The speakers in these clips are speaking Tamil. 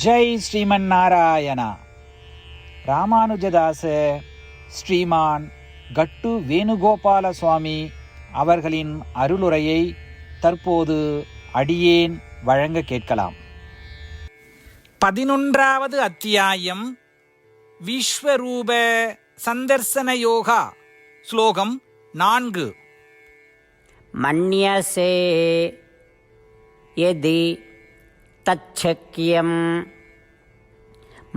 ஜெய் ஸ்ரீமன் நாராயணா. ராமானுஜதாச ஸ்ரீமான் கட்டு வேணுகோபால சுவாமி அவர்களின் அருளுரையை தற்போது அடியேன் வழங்க கேட்கலாம். 11வது அத்தியாயம் விஸ்வரூப சந்தர்சன யோகா. ஸ்லோகம் 4. மன்யசே யதி தச்சக்யம்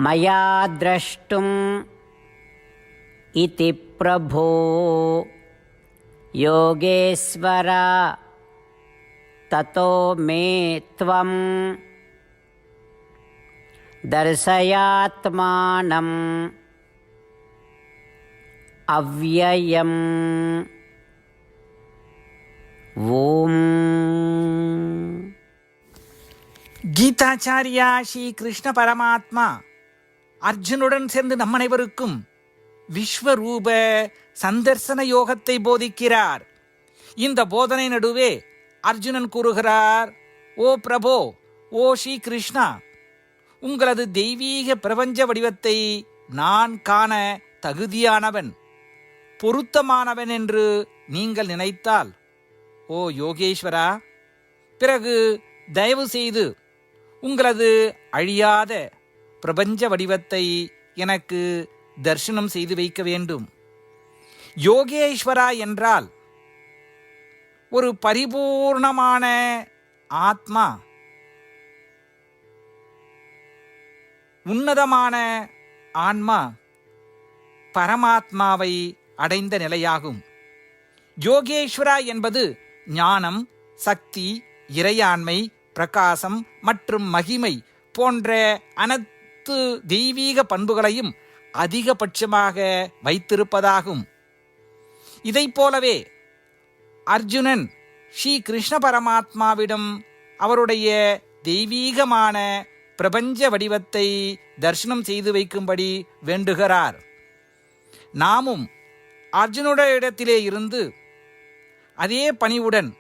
மயா த்ரஷ்டும் இதி பிரபோ யோகேஸ்வர ததோ மே த்வம் தர்சயாத்மானம் அவ்யயம். ஓம். கீதாச்சாரியா ஸ்ரீ கிருஷ்ண பரமாத்மா அர்ஜுனுடன் சேர்ந்து நம் அனைவருக்கும் விஸ்வரூப சந்தர்சன யோகத்தை போதிக்கிறார். இந்த போதனை நடுவே அர்ஜுனன் கூறுகிறார், ஓ பிரபோ, ஓ ஸ்ரீ கிருஷ்ணா, உங்களது தெய்வீக பிரபஞ்ச வடிவத்தை நான் காண தகுதியானவன், பொருத்தமானவன் என்று நீங்கள் நினைத்தால், ஓ யோகேஸ்வரா, பிறகு தயவு செய்து உங்களது அழியாத பிரபஞ்ச வடிவத்தை எனக்கு தரிசனம் செய்து வைக்க வேண்டும். யோகேஸ்வரா என்றால் ஒரு பரிபூர்ணமான ஆத்மா, உன்னதமான ஆன்மா பரமாத்மாவை அடைந்த நிலையாகும். யோகேஸ்வரா என்பது ஞானம், சக்தி, இறையாண்மை, பிரகாசம் மற்றும் மகிமை போன்ற அனைத்து தெய்வீக பண்புகளையும் அதிகபட்சமாக வைத்திருப்பதாகும். இதைப் போலவே அர்ஜுனன் ஸ்ரீ கிருஷ்ண பரமாத்மாவிடம் அவருடைய தெய்வீகமான பிரபஞ்ச வடிவத்தை தரிசனம் செய்து வைக்கும்படி வேண்டுகிறார். நாமும் அர்ஜுனுடைய இடத்திலே இருந்து அதே பணிவுடன்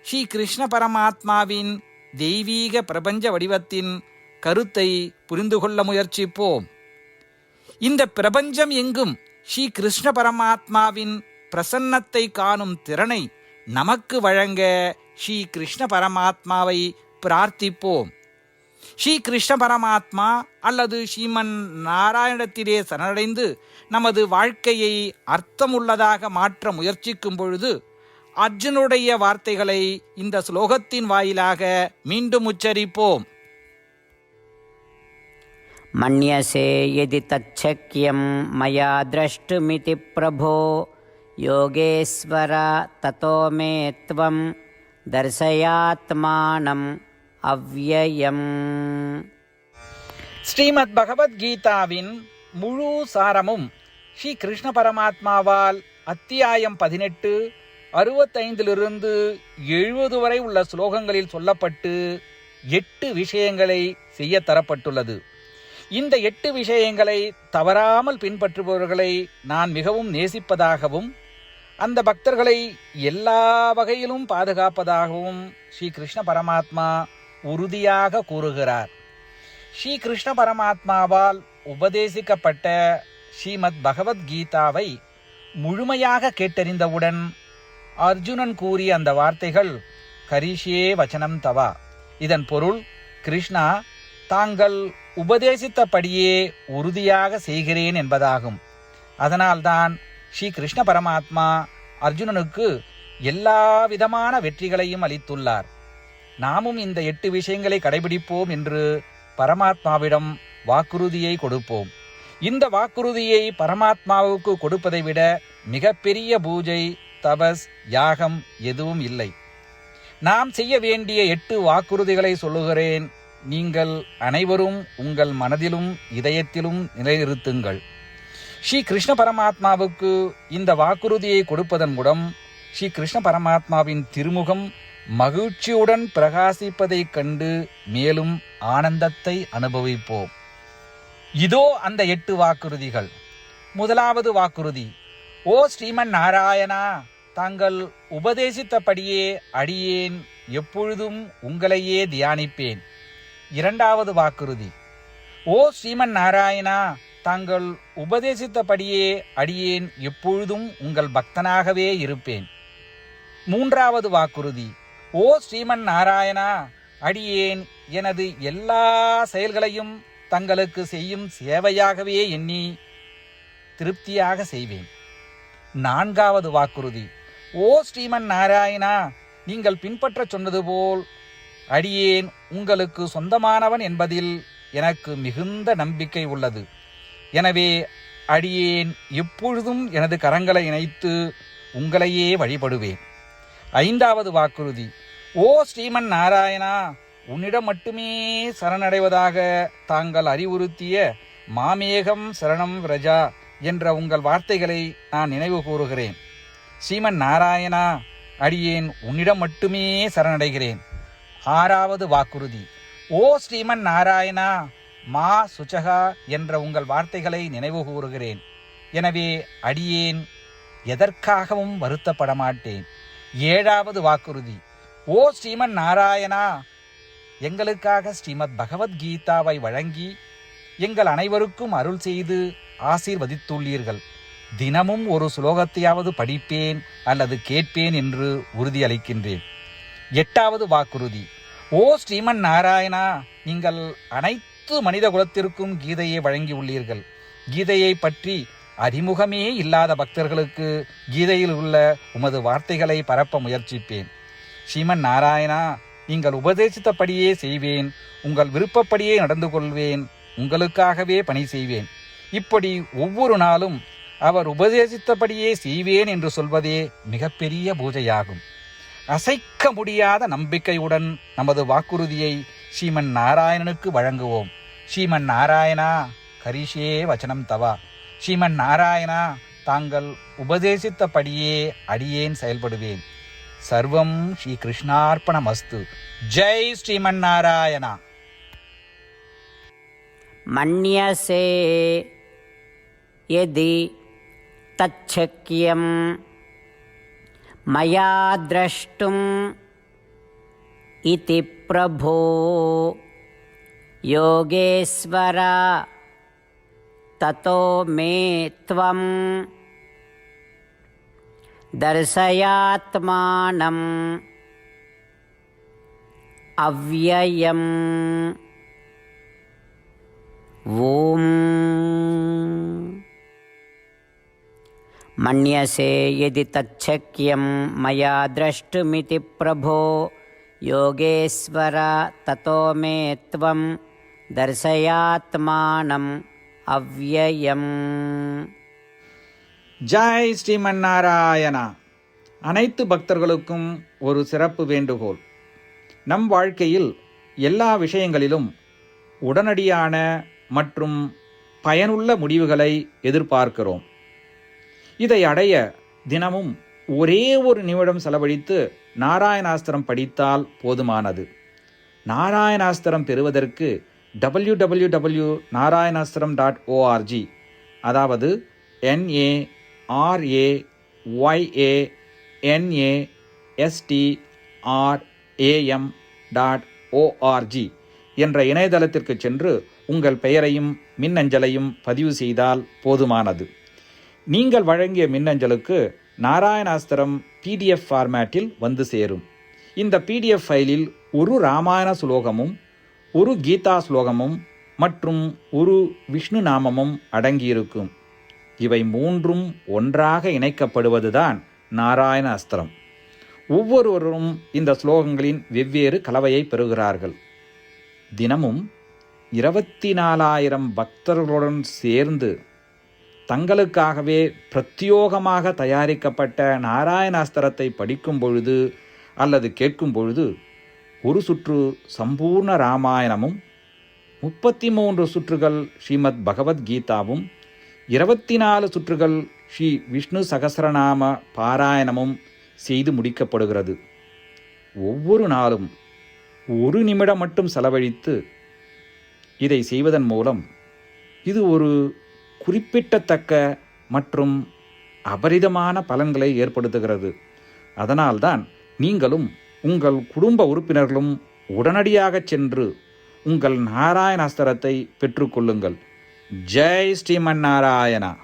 ஸ்ரீ கிருஷ்ண பரமாத்மாவின் தெய்வீக பிரபஞ்ச வடிவத்தின் கருத்தை புரிந்து கொள்ள முயற்சிப்போம். இந்த பிரபஞ்சம் எங்கும் ஸ்ரீ கிருஷ்ண பரமாத்மாவின் பிரசன்னத்தை காணும் திறனை நமக்கு வழங்க ஸ்ரீ கிருஷ்ண பரமாத்மாவை பிரார்த்திப்போம். ஸ்ரீ கிருஷ்ண பரமாத்மா அல்லது ஸ்ரீமன் நாராயணத்திலே சரணடைந்து நமது வாழ்க்கையை அர்த்தமுள்ளதாக மாற்ற முயற்சிக்கும் பொழுது அர்ஜுனுடைய வார்த்தைகளை இந்த ஸ்லோகத்தின் வாயிலாக மீண்டும் உச்சரிப்போம். மன்யசே யதி தச்சக்யம் மயா த்ரஷ்டுமிதி பிரபோ யோகேஸ்வர ததோ மே த்வம் தர்சயாத்மானம் அவ்யயம். ஸ்ரீமத் பகவத்கீதாவின் முழு சாரமும் ஸ்ரீ கிருஷ்ண பரமாத்மாவால் அத்தியாயம் 18, 65 70 வரை உள்ள ஸ்லோகங்களில் சொல்லப்பட்டு 8 விஷயங்களை செய்ய தரப்பட்டுள்ளது. இந்த 8 விஷயங்களை தவறாமல் பின்பற்றுபவர்களை நான் மிகவும் நேசிப்பதாகவும் அந்த பக்தர்களை எல்லா வகையிலும் பாதுகாப்பதாகவும் ஸ்ரீ கிருஷ்ண பரமாத்மா உறுதியாக கூறுகிறார். ஸ்ரீ கிருஷ்ண பரமாத்மாவால் உபதேசிக்கப்பட்ட ஸ்ரீமத் பகவத்கீதாவை முழுமையாக கேட்டறிந்தவுடன் அர்ஜுனன் கூறிய அந்த வார்த்தைகள் கரிஷ்யே வச்சனம் தவா. இதன் பொருள், கிருஷ்ணா, தாங்கள் உபதேசித்தபடியே உறுதியாக செய்கிறேன் என்பதாகும். அதனால்தான் ஸ்ரீ கிருஷ்ண பரமாத்மா அர்ஜுனனுக்கு எல்லா விதமான வெற்றிகளையும் அளித்துள்ளார். நாமும் இந்த 8 விஷயங்களை கடைபிடிப்போம் என்று பரமாத்மாவிடம் வாக்குறுதியை கொடுப்போம். இந்த வாக்குறுதியை பரமாத்மாவுக்கு கொடுப்பதை விட மிகப்பெரிய பூஜை, தபஸ், யாகம் எதுவும் இல்லை. நாம் செய்ய வேண்டிய 8 வாக்குறுதிகளை சொல்லுகிறேன். நீங்கள் அனைவரும் உங்கள் மனதிலும் இதயத்திலும் நிலைநிறுத்துங்கள். ஸ்ரீ கிருஷ்ண பரமாத்மாவுக்கு இந்த வாக்குறுதியை கொடுப்பதன் மூலம் ஸ்ரீ கிருஷ்ண பரமாத்மாவின் திருமுகம் மகிழ்ச்சியுடன் பிரகாசிப்பதைக் கண்டு மேலும் ஆனந்தத்தை அனுபவிப்போம். இதோ அந்த 8 வாக்குறுதிகள். முதலாவது வாக்குறுதி, ஓ ஸ்ரீமன் நாராயணா, தாங்கள் உபதேசித்தபடியே அடியேன் எப்பொழுதும் உங்களையே தியானிப்பேன். இரண்டாவது வாக்குறுதி, ஓ ஸ்ரீமன் நாராயணா, தாங்கள் உபதேசித்தபடியே அடியேன் எப்பொழுதும் உங்கள் பக்தனாகவே இருப்பேன். மூன்றாவது வாக்குறுதி. ஓ ஸ்ரீமன் நாராயணா, அடியேன் எனது எல்லா செயல்களையும் தங்களுக்கு செய்யும் சேவையாகவே எண்ணி திருப்தியாக செய்வேன். நான்காவது வாக்குறுதி. ஓ ஸ்ரீமன் நாராயணா, நீங்கள் பின்பற்ற சொன்னது போல் அடியேன் உங்களுக்கு சொந்தமானவன் என்பதில் எனக்கு மிகுந்த நம்பிக்கை உள்ளது. எனவே அடியேன் எப்பொழுதும் எனது கரங்களை இணைத்து உங்களையே வழிபடுவேன். ஐந்தாவது வாக்குறுதி. ஓ ஸ்ரீமன் நாராயணா, உன்னிடம் மட்டுமே சரணடைவதாக தாங்கள் அறிவுறுத்திய மாமேகம் சரணம் விரஜா என்ற உங்கள் வார்த்தைகளை நான் நினைவு கூறுகிறேன். ஸ்ரீமன் நாராயணா, அடியேன் உன்னிடம் மட்டுமே சரணடைகிறேன். ஆறாவது வாக்குறுதி. ஓ ஸ்ரீமன் நாராயணா, மா சுச்சகா என்ற உங்கள் வார்த்தைகளை நினைவு கூறுகிறேன். எனவே அடியேன் எதற்காகவும் வருத்தப்பட மாட்டேன். ஏழாவது வாக்குறுதி. ஓ ஸ்ரீமன் நாராயணா, எங்களுக்காக ஸ்ரீமத் பகவத்கீதாவை வழங்கி எங்கள் அனைவருக்கும் அருள் செய்து ஆசீர்வதித்துள்ளீர்கள். தினமும் ஒரு ஸ்லோகத்தையாவது படிப்பேன் அல்லது கேட்பேன் என்று உறுதியளிக்கின்றேன். எட்டாவது வாக்குறுதி. ஓ ஸ்ரீமன் நாராயணா, நீங்கள் அனைத்து மனித குலத்திற்கும் கீதையை வழங்கியுள்ளீர்கள். கீதையை பற்றி அறிமுகமே இல்லாத பக்தர்களுக்கு கீதையில் உள்ள உமது வார்த்தைகளை பரப்ப முயற்சிப்பேன். ஸ்ரீமன் நாராயணா, நீங்கள் உபதேசித்தபடியே செய்வேன். உங்கள் விருப்பப்படியே நடந்து கொள்வேன். உங்களுக்காகவே பணி செய்வேன். இப்படி ஒவ்வொரு நாளும் அவர் உபதேசித்தபடியே செய்வேன் என்று சொல்வதே மிகப்பெரிய பூஜையாகும். அசைக்க முடியாத நம்பிக்கையுடன் நமது வாக்குறுதியை ஸ்ரீமன் நாராயணனுக்கு வழங்குவோம். ஸ்ரீமன் நாராயணா, கரிஷே வச்சனம் தவா. ஸ்ரீமன் நாராயணா, தாங்கள் உபதேசித்தபடியே அடியேன் செயல்படுவேன். சர்வம் ஸ்ரீ கிருஷ்ணார்ப்பணமஸ்து. ஜெய் ஸ்ரீமன் நாராயணா. மன்யசே யதி தச்சக்யம் மயா த்ரஷ்டும் இதி பிரபோ யோகேஸ்வரா ததோ மே த்வம் தர்சயாத்மானம் அவ்யயம். ஓம். மன்யசே யதி தச்சக்யம் மயா த்ரஷ்டுமிதி பிரபோ யோகேஸ்வர ததோ மே த்வம் தர்சயாத்மானம் அவ்யயம். ஜெய் ஸ்ரீமன் நாராயணா. அனைத்து பக்தர்களுக்கும் ஒரு சிறப்பு வேண்டுகோள். நம் வாழ்க்கையில் எல்லா விஷயங்களிலும் உடனடியான மற்றும் பயனுள்ள முடிவுகளை எதிர்பார்க்கிறோம். இதை அடைய தினமும் ஒரே ஒரு நிமிடம் செலவழித்து நாராயணாஸ்திரம் படித்தால் போதுமானது. நாராயணாஸ்திரம் பெறுவதற்கு www.narayanaastram.org, அதாவது NARAYANASTRAM.org என்ற இணையதளத்திற்கு சென்று உங்கள் பெயரையும் மின்னஞ்சலையும் பதிவு செய்தால் போதுமானது. நீங்கள் வழங்கிய மின்னஞ்சலுக்கு நாராயணாஸ்திரம் PDF ஃபார்மேட்டில் வந்து சேரும். இந்த PDF ஃபைலில் ஒரு ராமாயண ஸ்லோகமும் ஒரு கீதா ஸ்லோகமும் மற்றும் ஒரு விஷ்ணு நாமமும் அடங்கியிருக்கும். இவை மூன்றும் ஒன்றாக இணைக்கப்படுவதுதான் நாராயண அஸ்திரம். ஒவ்வொருவரும் இந்த ஸ்லோகங்களின் வெவ்வேறு கலவையை பெறுகிறார்கள். தினமும் 24,000 பக்தர்களுடன் சேர்ந்து தங்களுக்காகவே பிரத்யோகமாக தயாரிக்கப்பட்ட நாராயணாஸ்திரத்தை படிக்கும் பொழுது அல்லது கேட்கும் பொழுது ஒரு சுற்று சம்பூர்ண ராமாயணமும் 33 சுற்றுகள் ஸ்ரீமத் பகவத்கீதாவும் 24 சுற்றுகள் ஸ்ரீ விஷ்ணு சகஸ்ரநாம பாராயணமும் செய்து முடிக்கப்படுகிறது. ஒவ்வொரு நாளும் ஒரு நிமிடம் மட்டும் செலவழித்து இதை செய்வதன் மூலம் இது ஒரு குறிப்பிடத்தக்க மற்றும் அபரிதமான பலன்களை ஏற்படுத்துகிறது. அதனால்தான் நீங்களும் உங்கள் குடும்ப உறுப்பினர்களும் உடனடியாக சென்று உங்கள் நாராயண அஸ்திரத்தை பெற்றுக்கொள்ளுங்கள். ஜெய் ஸ்ரீமன் நாராயணா.